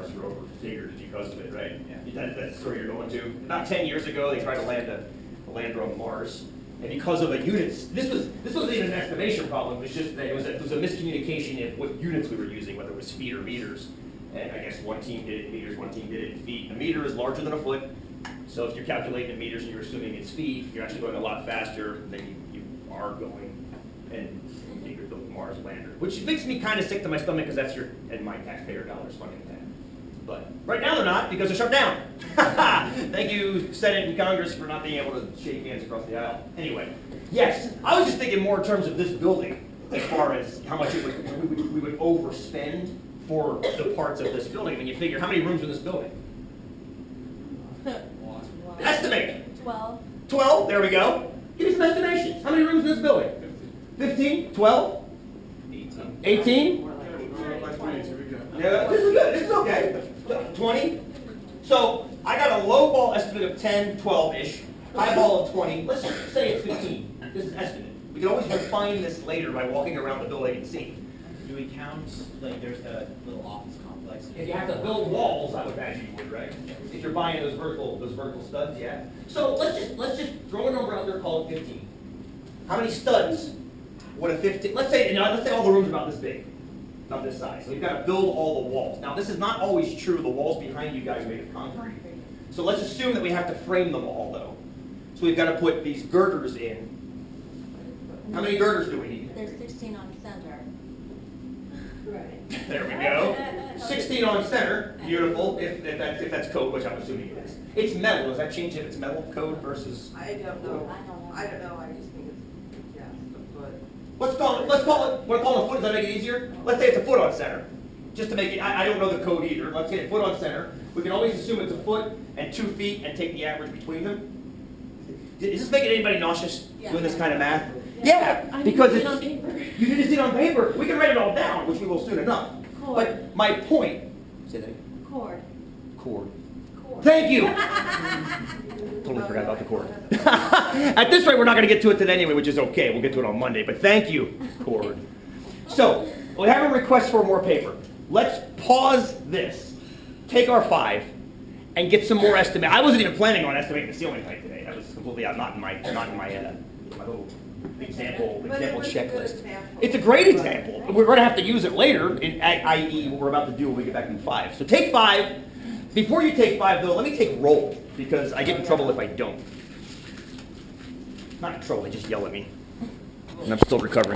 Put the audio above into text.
Mars are overfigured because of it, right? Yeah. That's where you're going to. About 10 years ago, they tried to land a lander on Mars. And because of the units, this wasn't even an estimation problem. It was just that it was a miscommunication of what units we were using, whether it was feet or meters. And I guess one team did it in meters, one team did it in feet. A meter is larger than a foot, so if you're calculating in meters and you're assuming it's feet, you're actually going a lot faster than you are going and you could build a Mars lander. Which makes me kind of sick to my stomach because that's your and my taxpayer dollars funding that. But right now they're not because they're shut down. Thank you, Senate and Congress, for not being able to shake hands across the aisle. Anyway, yes, I was just thinking more in terms of this building as far as how much we would overspend for the parts of this building. When you figure how many rooms in this building? Estimate. 12. 12, there we go. Give me some estimations. How many rooms in this building? 15? 12? 18? Yeah, this is good. This is okay. 20? So I got a low ball estimate of 10, 12-ish. High ball of 20. Let's say it's 15. This is estimate. We can always refine this later by walking around the building and seeing. Do we count, like, there's the little office complex? If you have to build walls, I would imagine you would, right? If you're buying those vertical studs, yeah. So let's just throw a number out there called 15. How many studs would a 15? Let's say all the rooms are about this big, about this size. So you've got to build all the walls. Now this is not always true. The walls behind you guys are made of concrete. So let's assume that we have to frame them all though. So we've got to put these girders in. How many girders do we need? There's 16 on center. Right. There we go. 16 on center, beautiful, if that's code, which I'm assuming it is. It's metal, does that change if it's metal code versus? I don't know. I don't know. I just think it's, yeah, the foot. Let's call it a foot, does that make it easier? Let's say it's a foot on center. Just to make it, I don't know the code either. Let's say a foot on center. We can always assume it's a foot and 2 feet and take the average between them. Is this making anybody nauseous doing this kind of math? Yeah, because it's on paper. You need to see it on paper. We can write it all down, which we will soon enough. Cord. But my point, say that again. Cord. Cord. Thank you. Totally forgot about the cord. At this rate, we're not going to get to it today anyway, which is okay. We'll get to it on Monday. But thank you, cord. So we have a request for more paper. Let's pause this, take our 5, and get some more estimate. I wasn't even planning on estimating the ceiling height today. That was completely not in my little example checklist. It's a great example. We're going to have to use it later, i.e. what we're about to do when we get back in 5. So take 5. Before you take 5, though, let me take roll, because I get in trouble if I don't. Not in trouble, they just yell at me. And I'm still recovering.